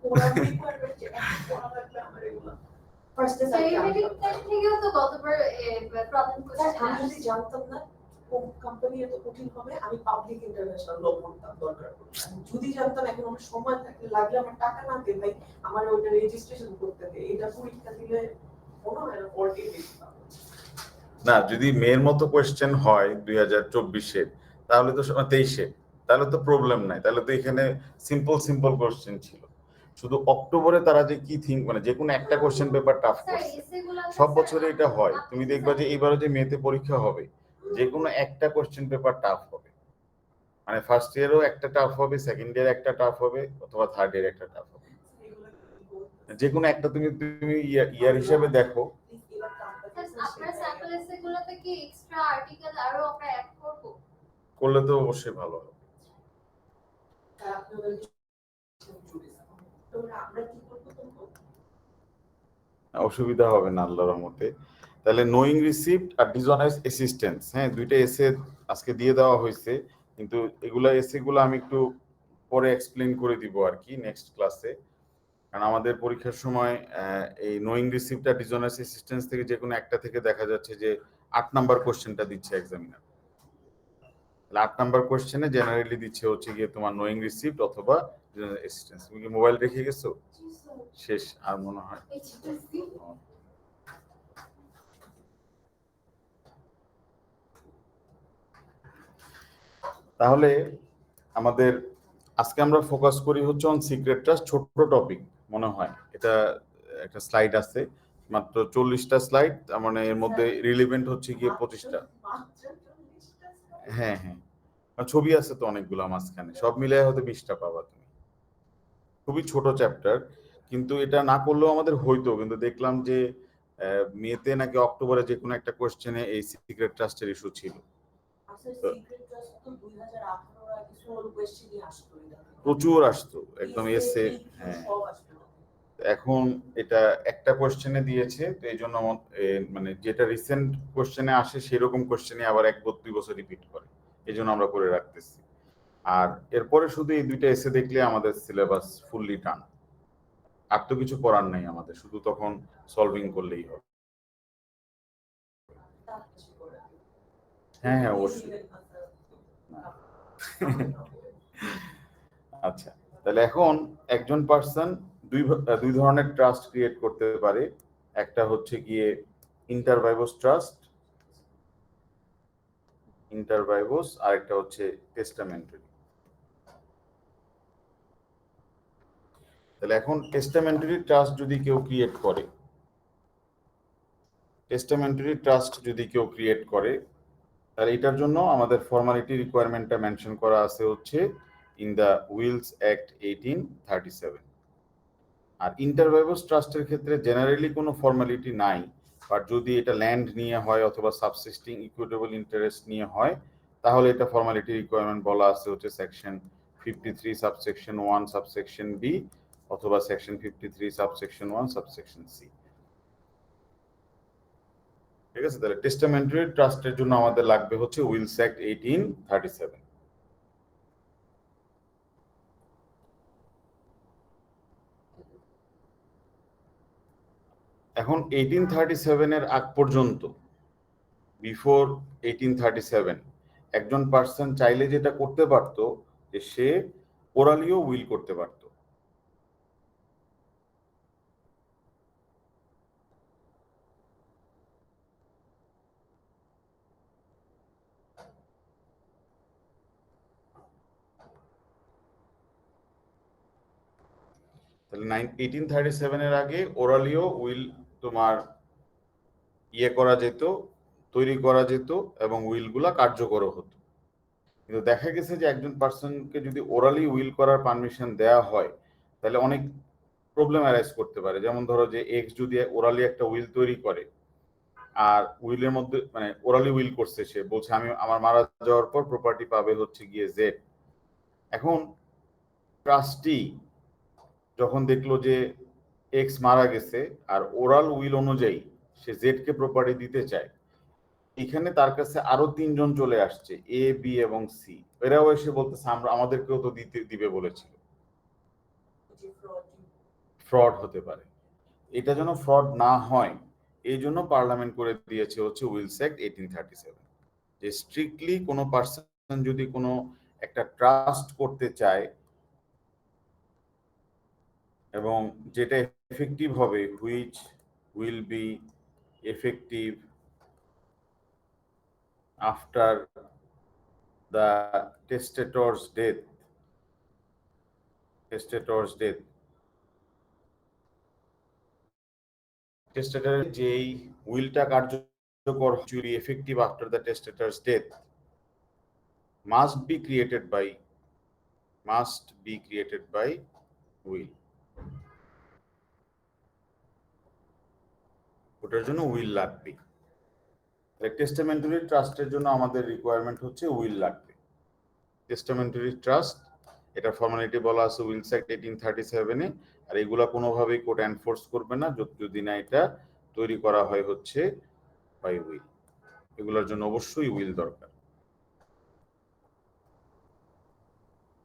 কোরআন requirement যে এত পড়া লাগলে আমার এগুলো ফার্স্ট তো এই মেডিকেল থেকেও তো গতবার প্রবলেম কোশ্চেন আমি যদি জানতাম না কোন কোম্পানি এত কঠিন হবে আমি পাবলিক ইন্টারন্যাশনাল ল পড়তাম দরকার পড়লে যদি জানতাম এখন আমার সময় থাকলে লাগলে আমার টাকা না দে ভাই আমার ওইটা রেজিস্ট্রেশন করতে দে এটা পরীক্ষা দিলে কোনো না 40 বেশি পাবো না যদি মেয়ের মতো কোশ্চেন হয় 2024-এ তাহলে তো 23-এ তাহলে তো প্রবলেম নাই, তাহলে তো এখানে সিম্পল কোশ্চেন ছিল। শুধু অক্টোবরে তারা যে কি থিঙ্ক মানে যে কোনো একটা কোশ্চেন পেপার টাফ করছে, সব বছরে এটা হয়। তুমি দেখবা যে এবারে যে মেয়েতে পরীক্ষা হবে যে কোনো একটা কোশ্চেন পেপার টাফ হবে, মানে ফার্স্ট ইয়ারও একটা টাফ হবে, সেকেন্ড ইয়ার একটা টাফ হবে, অথবা থার্ড ইয়ার একটা টাফ হবে। যে কোনো একটা তুমি ইয়ার হিসেবে দেখো। আপনার স্যাম্পল এসেগুলোতে কি এক্সট্রা আর্টিকেল আরো আমরা অ্যাড করব? করলে তো অবশ্যই ভালো হবে। অসুবিধা হবে না আল্লাহর রহমতে। তাহলে নোয়িং রিসিভড আর ডিসঅনেস্ট অ্যাসিস্ট্যান্স, হ্যাঁ দুইটা এসে আজকে দিয়ে দেওয়া হয়েছে, কিন্তু এগুলা এসেগুলো আমি একটু পরে এক্সপ্লেন করে দিব আর কি নেক্সট ক্লাসে। কারণ আমাদের পরীক্ষার সময় এই নোয়িং রিসিভড আর ডিসঅনেস্ট অ্যাসিস্ট্যান্স থেকে যে কোনো একটা থেকে দেখা যাচ্ছে যে 8 নাম্বার কোশ্চেনটা দিচ্ছে এক্সামিনার। 8 নাম্বার কোশ্চেনে জেনারেলি দিচ্ছে হচ্ছে গিয়ে তোমার নোয়িং রিসিভড অথবা অ্যাসিস্ট্যান্স। তুমি কি মোবাইল রেখে গেছো? শেষ আর মনে হয়। তাহলে আমাদের আজকে আমরা ফোকাস করি হচ্ছে অন সিক্রেট ট্রাস্ট। ছোট্ট টপিক মনে হয়, এটা একটা স্লাইড আছে মাত্র 40টা স্লাইড, মানে এর মধ্যে রিলেভেন্ট হচ্ছে গিয়ে 25টা। হ্যাঁ হ্যাঁ, ছবি আছে তো অনেকগুলো মাঝখানে, সব মিলে হয়তো 20টা পাবা তুমি। খুবই ছোট চ্যাপ্টার, কিন্তু এটা না করলেও আমাদের হইতো, কিন্তু দেখলাম যে মেতে নাকি অক্টোবরে যে কোনো একটা কোশ্চেনে এই সিক্রেট ট্রাস্টের ইস্যু ছিল। প্রচুর আসতো একদম এসে। হ্যাঁ, এখন এটা একটা কোশ্চেনে দিয়েছে, তো এই জন্য মানে যেটা রিসেন্ট কোশ্চেনে আসে সেরকম কোশ্চেনে আবার 1-2 বছর রিপিট করে, এই জন্য আমরা করে রাখতেছি। আর এরপরে শুধু এই দুইটা এসে দেখলে আমাদের সিলেবাস ফুললি টান, আর তো কিছু করার নাই আমাদের, শুধু তখন সলভিং করলেই হবে। হ্যাঁ হ্যাঁ অবশ্যই। আচ্ছা, তাহলে এখন একজন পার্সন দুই ধরনের ট্রাস্ট ক্রিয়েট করতে পারে। একটা হচ্ছে গিয়ে ইন্টারভাইভোস ট্রাস্ট, আর একটা হচ্ছে টেস্টামেন্টারি। তাহলে এখন টেস্টামেন্টারি ট্রাস্ট যদি কেউ ক্রিয়েট করে, তাহলে এটার জন্য আমাদের ফর্মালিটি রিকোয়ারমেন্টটা মেনশন করা আছে হচ্ছে ইন দ্য উইলস অ্যাক্ট 1837। আর ইন্টারভাইভোস ট্রাস্টের ক্ষেত্রে জেনারেলি কোনো ফর্মালিটি নাই, বাট যদি এটা ল্যান্ড নিয়ে হয় অথবা সাবসিস্টিং ইকুইটেবল ইন্টারেস্ট নিয়ে হয়, তাহলে এটা ফর্মালিটি রিকোয়ারমেন্ট বলা আছে হচ্ছে সেকশন 53 সাবসেকশন 1 সাবসেকশন বি অথবা সেকশন 53 সাবসেকশন 1 সাবসেকশন সি। ঠিক আছে, তাহলে টেস্টামেন্টারি ট্রাস্টের জন্য আমাদের লাগবে হচ্ছে উইলস অ্যাক্ট 1837। এখন 1837 এর আগ পর্যন্ত, বিফোর 1837, একজন পার্সন চাইলে যেটা করতে পারতো যে সে ওরালিও উইল করতে পারতো। তাহলে 1837 এর আগে ওরালিও উইল তোমার তৈরি করা যেত এবং উইলগুলা কার্যকর হতো। কিন্তু দেখা গেছে যে একজন পার্সনকে যদি ওরালি উইল করার পারমিশন দেওয়া হয়, তাহলে অনেক প্রবলেম অ্যারাইজ করতে পারে। যেমন ধরো যে এক্স যদি ওরালি একটা উইল তৈরি করে, আর উইলের মধ্যে মানে ওরালি উইল করছে, সে বলছে আমি আমার মারা যাওয়ার পর প্রপার্টি পাবে হচ্ছে গিয়ে জেড। এখন ট্রাস্টি যখন দেখলো যে এক্স মারা গেছে আর ওরাল উইল অনুযায়ী সে জেড কে প্রপার্টি দিতে চায়, এখানে তার কাছে আরো 3 জন চলে আসছে, এ বি এবং সি। এরাও এসে বলতেছে আমাদেরকেও তো দিবে বলেছিল। ফ্রড হতে পারে। এটা যেন ফ্রড না হয় এই জন্য পার্লামেন্ট করে দিয়েছে হচ্ছে উইলস অ্যাক্ট 1837, যে স্ট্রিক্টলি কোনো পার্সন যদি কোনো একটা ট্রাস্ট করতে চায় এবং যেটা এফেক্টিভ হবে, which will be effective after the testator's death, testator's death, টেস্টেটরের যেই উইলটা কার্যকর চুরি effective after the testator's death must be created by will. ওটার জন্য উইল লাগবে। টেস্টামেন্টারি ট্রাস্টের জন্য আমাদের রিকোয়ারমেন্ট হচ্ছে উইল লাগবে। টেস্টামেন্টারি ট্রাস্ট, এটা ফর্মালিটি বলা আছে উইলস অ্যাক্ট 1837-এ, আর এগুলা কোনোভাবেই কোর্ট এনফোর্স করবে না যদি না এটা তৈরি করা হয় হচ্ছে বাই উইল। এগুলোর জন্য অবশ্যই উইল দরকার।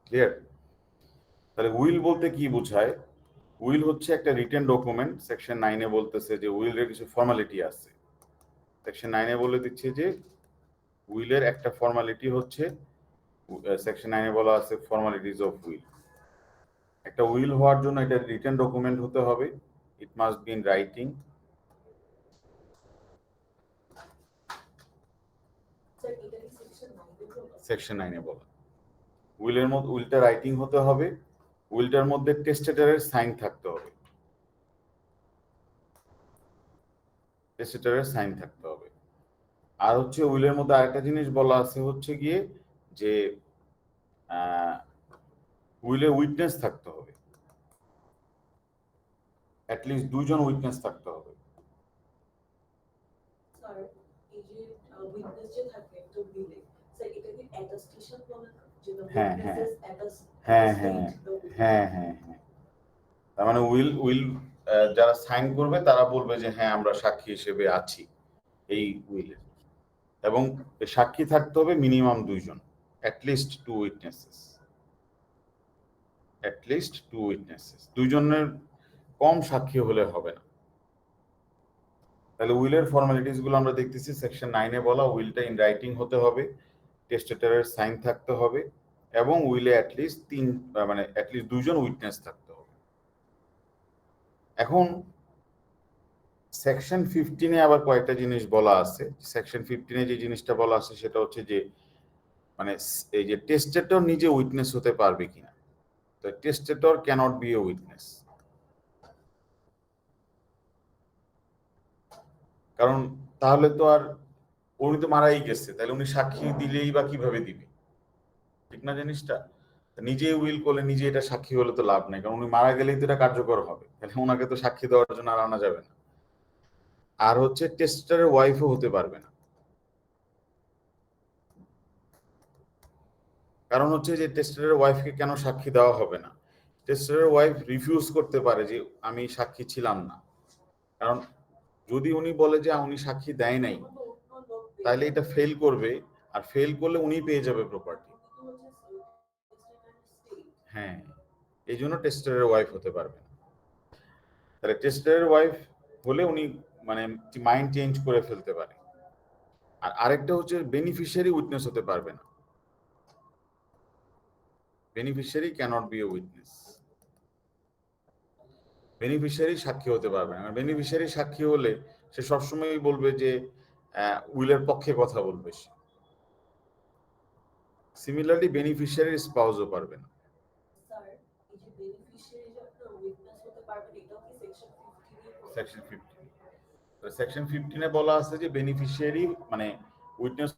ক্লিয়ার? তাহলে উইল বলতে কি বোঝায়? উইল হচ্ছে একটা রিটেন ডকুমেন্ট। সেকশন 9-এ বলতেছে যে উইলের কিছু ফর্মালিটি আছে। সেকশন 9-এ বলে দিচ্ছে যে উইলের একটা ফর্মালিটি হচ্ছে, সেকশন 9-এ বলা আছে ফর্মালিটিজ অফ উইল। একটা উইল হওয়ার জন্য এটা রিটেন ডকুমেন্ট হতে হবে, it must be in writing. Section 9-এ বলা উইলের মধ্যে উইলটা রাইটিং হতে হবে, উইলটার মধ্যে টেস্টেটরের সাইন থাকতে হবে, টেস্টেটরের সাইন থাকতে হবে। আর হচ্ছে উইলের মধ্যে আরেকটা জিনিস বলা আছে হচ্ছে গিয়ে যে উইলে উইটনেস থাকতে হবে, অ্যাটলিস্ট দুইজন উইটনেস থাকতে হবে। স্যার এই যে উইটনেস যে থাকে তো উইলে, স্যার এটা কি অ্যাটাস্টেশন বলে না, যে হ্যাঁ হ্যাঁ উইটনেসেস অ্যাটাস্ট হ্যাঁ হ্যাঁ হ্যাঁ হ্যাঁ হ্যাঁ, তার মানে উইল উইল যারা সাইন করবে তারা বলবে যে হ্যাঁ আমরা সাক্ষী হিসেবে আছি এই উইলে, এবং সাক্ষী থাকতে হবে মিনিমাম দুইজন, at least two witnesses, at least two witnesses, দুইজনের কম সাক্ষী হলে হবে না। তাহলে উইলের ফর্মালিটিস গুলো আমরা দেখতেছি সেকশন 9-এ বলা উইলটা ইন রাইটিং হতে হবে, টেস্টেটরের সাইন থাকতে হবে, এবং উইলে অ্যাটলিস্ট মানে অ্যাটলিস্ট দুইজন উইটনেস থাকতে হবে। এখন সেকশন 15-এ আবার কয়েকটা জিনিস বলা আছে। সেকশন 15-এ যে জিনিসটা বলা আছে সেটা হচ্ছে যে মানে এই যে টেস্টেটর নিজে উইটনেস হতে পারবে কিনা। তো টেস্টেটর ক্যানট বি এ উইটনেস, কারণ তাহলে তো আর উনি তো মারাই গেছে, তাহলে উনি সাক্ষী দিলেই বা কিভাবে দিবে, ঠিক না জিনিসটা? নিজে উইল করলে নিজে এটা সাক্ষী হলে তো লাভ নেই, কারণ উনি মারা গেলেই তো এটা কার্যকর হবে, তাহলে ওনাকে তো সাক্ষী দেওয়ার জন্য আর আনা যাবে না। আর হচ্ছে টেস্টেটরের ওয়াইফও হতে পারবে না, কারণ হচ্ছে যে টেস্টেটরের ওয়াইফকে কেন সাক্ষী দেওয়া হবে না? টেস্টেটরের ওয়াইফ রিফিউজ করতে পারে যে আমি সাক্ষী ছিলাম না, কারণ যদি উনি বলে যে উনি সাক্ষী দেয় নাই তাহলে এটা ফেল করবে, আর ফেল করলে উনি পেয়ে যাবে প্রপার্টি। হ্যাঁ, এই জন্য টেস্টেটরের ওয়াইফ হতে পারবে না। তাহলে টেস্টেটরের ওয়াইফ হলে উনি মানে মাইন্ড চেঞ্জ করে ফেলতে পারে। আর আরেকটা হচ্ছে বেনিফিশিয়ারি উইটনেস হতে পারবে না, beneficiary cannot be a witness, beneficiary সাক্ষী হতে পারবে না। বেনিফিশিয়ারি সাক্ষী হলে সে সবসময় বলবে যে উইলের পক্ষে কথা বলবে সে। সিমিলারলি বেনিফিশিয়ারির স্পাউসও পারবে না। স্যার এই যে বেনিফিশিয়ারি যে আপনার উইটনেস হতে পারবে এটাও কি সেকশন 15 সেকশন 15, সেকশন 15-এ বলা আছে যে বেনিফিশিয়ারি মানে উইটনেস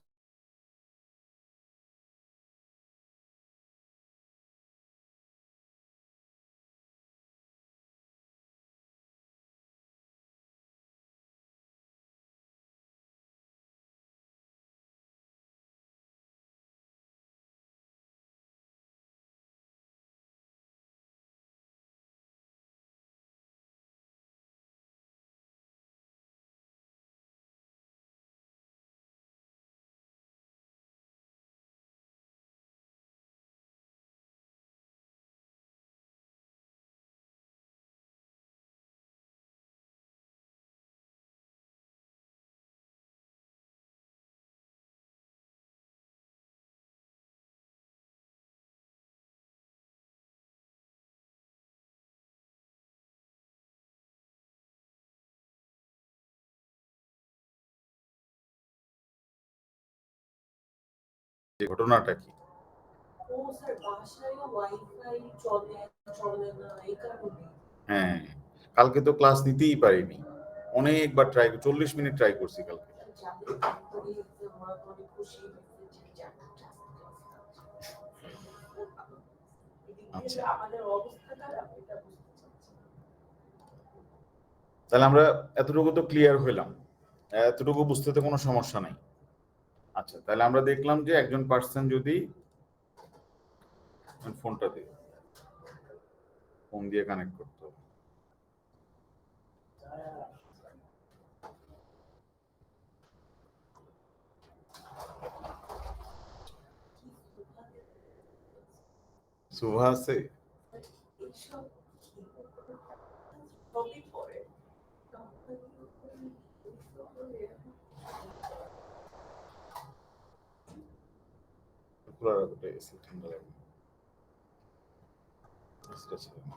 যে ঘটনাটা কি? ও স্যার বাসায় ওয়াইফাই চলে না এই কারণে। হ্যাঁ, কালকে তো ক্লাস নিতেই পারিনি, অনেকবার ট্রাই, 40 মিনিট ট্রাই করছি কালকে। যাদের কোম্পানি আমরা অনেক খুশি হয়েছে যে আচ্ছা, আমাদের অবস্থা খারাপ এটা বুঝতে চাচ্ছি। তাহলে আমরা এতটুকু তো ক্লিয়ার হইলাম, এতটুকু বুঝতে তো কোনো সমস্যা নাই। আচ্ছা, তাহলে আমরা দেখলাম যে একজন পার্সন যদি ফোনটা দিয়ে ফোন দিয়ে কানেক্ট করতে হবে। সুভা আছে? এইসব সবই পরে খোলা রাখতে এসি ঠান্ডা লাগবে। এসিটা ছিল না।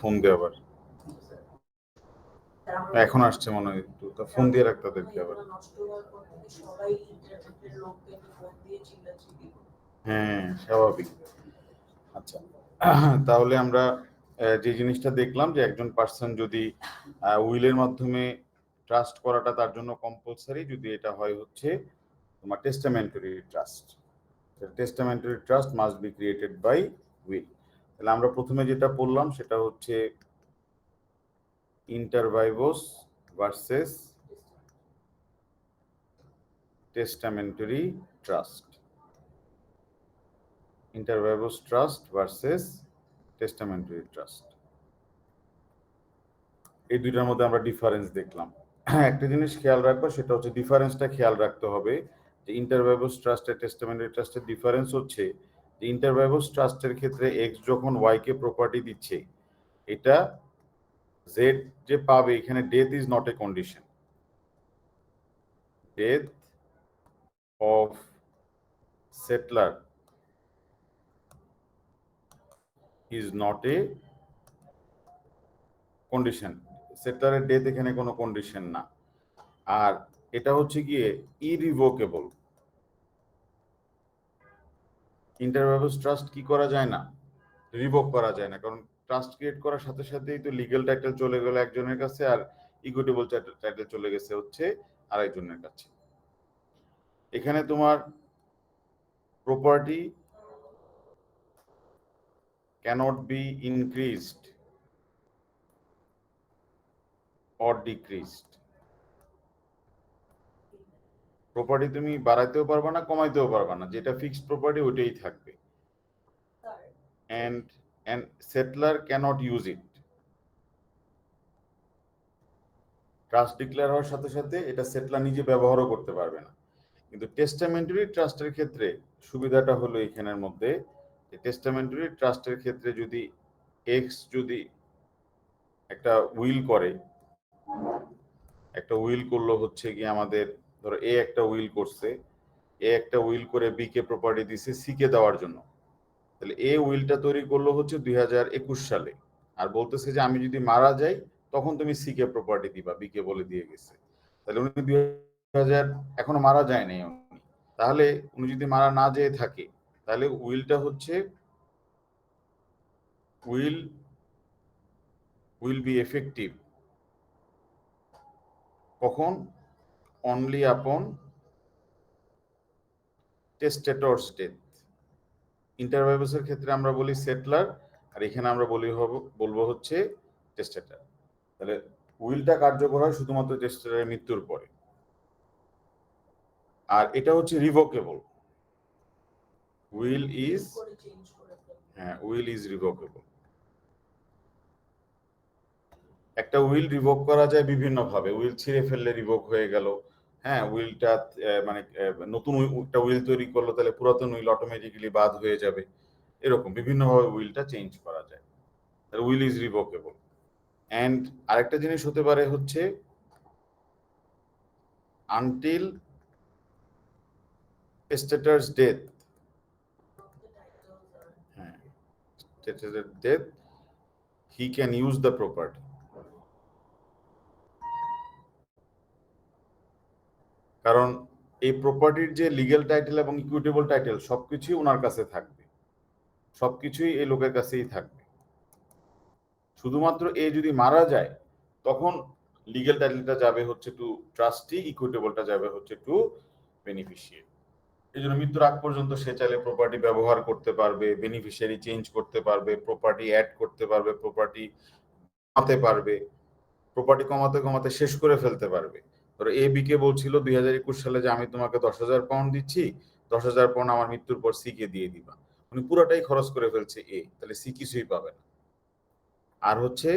ফোন দিয়ে আবার এখন আসছে মনে হয়, একটু তা ফোন দিয়ে রাখ তাদেরকে আবার। নষ্ট হওয়ার পর থেকে সবাই ইন্টারনেটের লোককে ফোন দিয়ে চিল্লাচিল্লি করে। হ্যাঁ, স্বাভাবিক। আচ্ছা, তাহলে আমরা যে জিনিসটা দেখলাম যে একজন পার্সন যদি উইলের মাধ্যমে ট্রাস্ট করাটা তার জন্য কম্পালসারি, যদি এটা হয় হচ্ছে তোমার testamentary trust. Testamentary trust must be created by will. তাহলে আমরা প্রথমে যেটা পড়লাম সেটা হচ্ছে inter vivos versus testamentary trust. Inter vivos trust versus testamentary trust, এই দুইটার মধ্যে আমরা ডিফারেন্স দেখলাম। একটা জিনিস খেয়াল রাখবো, সেটা হচ্ছে ডিফারেন্সটা খেয়াল রাখতে হবে যে ইন্টার ভাইভোস ট্রাস্টের টেস্টামেন্টারি ট্রাস্টের ডিফারেন্স হচ্ছে যে ইন্টার ভাইভোস ট্রাস্টের ক্ষেত্রে এক্স যখন ওয়াই কে প্রপার্টি দিচ্ছে, এটা জেড যে পাবে, এখানে death is not a condition. Death of settlor is not a condition. সেটলারের ডেথ এখানে কোনো কন্ডিশন না। আর এটা হচ্ছে গিয়ে ইরিভোকেবল। ইন্টার ভাইভোস ট্রাস্ট কি করা যায় না, রিভোক করা যায় না, কারণ ট্রাস্ট ক্রিয়েট করার সাথে সাথেই তো লিগ্যাল টাইটেল চলে গেল একজনের কাছে, আর ইকুইটেবল টাইটেল চলে গেছে হচ্ছে আরেকজনের কাছে। এখানে তোমার property cannot be increased or decreased. Property তুমি বাড়াইতেও পারবা না, কমাইতেও পারবা না, যেটা ফিক্সড প্রপার্টি ওইটাই থাকবে। and settler cannot use it. Trust declare হওয়ার সাথে সাথে এটা সেটলার নিজে ব্যবহারও করতে পারবে না। কিন্তু টেস্টামেন্টারি ট্রাস্টের ক্ষেত্রে সুবিধাটা হলো এখানের মধ্যে, যে টেস্টামেন্টারি ট্রাস্টের ক্ষেত্রে যদি এক্স যদি একটা উইল করে, একটা উইল করলো হচ্ছে কি আমাদের, ধরো এ একটা উইল করছে, এ একটা উইল করে বি কে প্রপার্টি দিছে সি কে দেওয়ার জন্য। তাহলে এ উইলটা তৈরি করলো হচ্ছে 2021 সালে, আর বলতেছে যে আমি যদি মারা যাই তখন তুমি সি কে প্রপার্টি দিবা, বি কে বলে দিয়ে গেছে। তাহলে উনি 2000 এখনো মারা যায় নাই উনি, তাহলে উনি যদি মারা না যেয়ে থাকে, তাহলে উইলটা হচ্ছে উইল বি এফেক্টিভ কখন, অনলি আপন টেস্টেটরস ডেথ। ইন্টার ভাইভোসের ক্ষেত্রে আমরা বলি সেটলার, আর এখানে আমরা বলবো হচ্ছে টেস্টেটর। তাহলে উইলটা কার্যকর হয় শুধুমাত্র টেস্টেটরের মৃত্যুর পরে। আর এটা হচ্ছে রিভোকেবল। উইল ইজ, হ্যাঁ, উইল ইজ রিভোকেবল। একটা উইল রিভোক করা যায় বিভিন্ন ভাবে। উইল ছিঁড়ে ফেললে রিভোক হয়ে গেল, হ্যাঁ, উইলটা মানে নতুন একটা উইল তৈরি করলো, তাহলে পুরাতন উইল অটোমেটিক্যালি বাদ হয়ে যাবে। এরকম বিভিন্ন ভাবে উইলটা চেঞ্জ করা যায়। Will is রিভোকেবল। এন্ড আরেকটা জিনিস হতে পারে হচ্ছে আনটিল টেস্টেটরস ডেথ, হ্যাঁ, testator death he can use the property. কারণ এই প্রপার্টির যে লিগ্যাল টাইটেল এবং ইকুইটেবল টাইটেল সবকিছুই ওনার কাছে থাকবে, সবকিছুই এই লোকের কাছেই থাকবে। শুধুমাত্র এ যদি মারা যায় তখন লিগ্যাল টাইটেলটা যাবে হচ্ছে টু ট্রাস্টি, ইকুইটেবলটা যাবে হচ্ছে টু বেনিফিশিয়ারি। এই জন্য মৃত্যুর আগ পর্যন্ত সে চাইলে প্রপার্টি ব্যবহার করতে পারবে, বেনিফিশিয়ারি চেঞ্জ করতে পারবে, প্রপার্টি অ্যাড করতে পারবে, প্রপার্টি কমাতে পারবে, প্রপার্টি কমাতে কমাতে শেষ করে ফেলতে পারবে। ধরো এ বি কে বলছিল 2021 সালে যে আমি তোমাকে 10,000 পাউন্ড দিচ্ছি, 10,000 পাউন্ড আমার মৃত্যুর পর সি কে দিয়ে দিবা। উনি পুরোটাই খরচ করে ফেলছে এ, তাহলে সি কিছুই পাবে না। আর হচ্ছে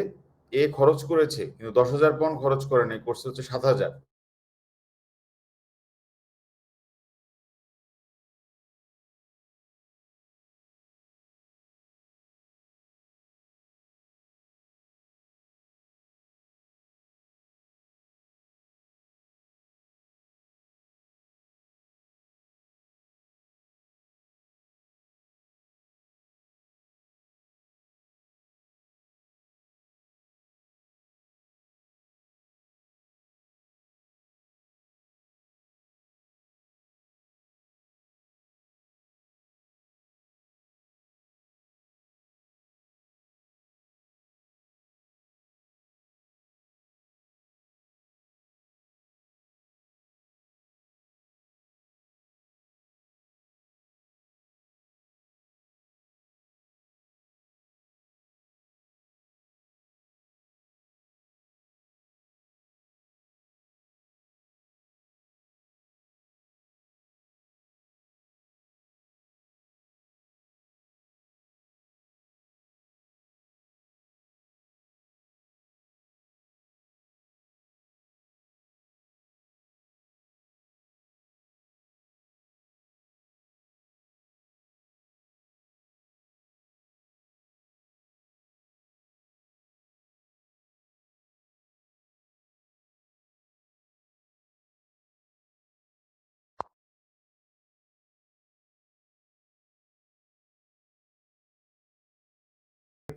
এ খরচ করেছে কিন্তু 10,000 পাউন্ড খরচ করে নাই, করছে হচ্ছে 7,000।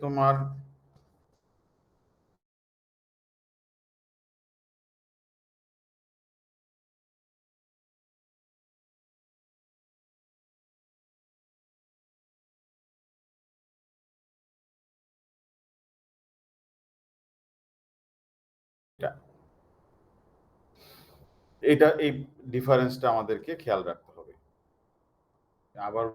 তোমার এটা এই ডিফারেন্সটা আমাদেরকে খেয়াল রাখতে হবে। আবার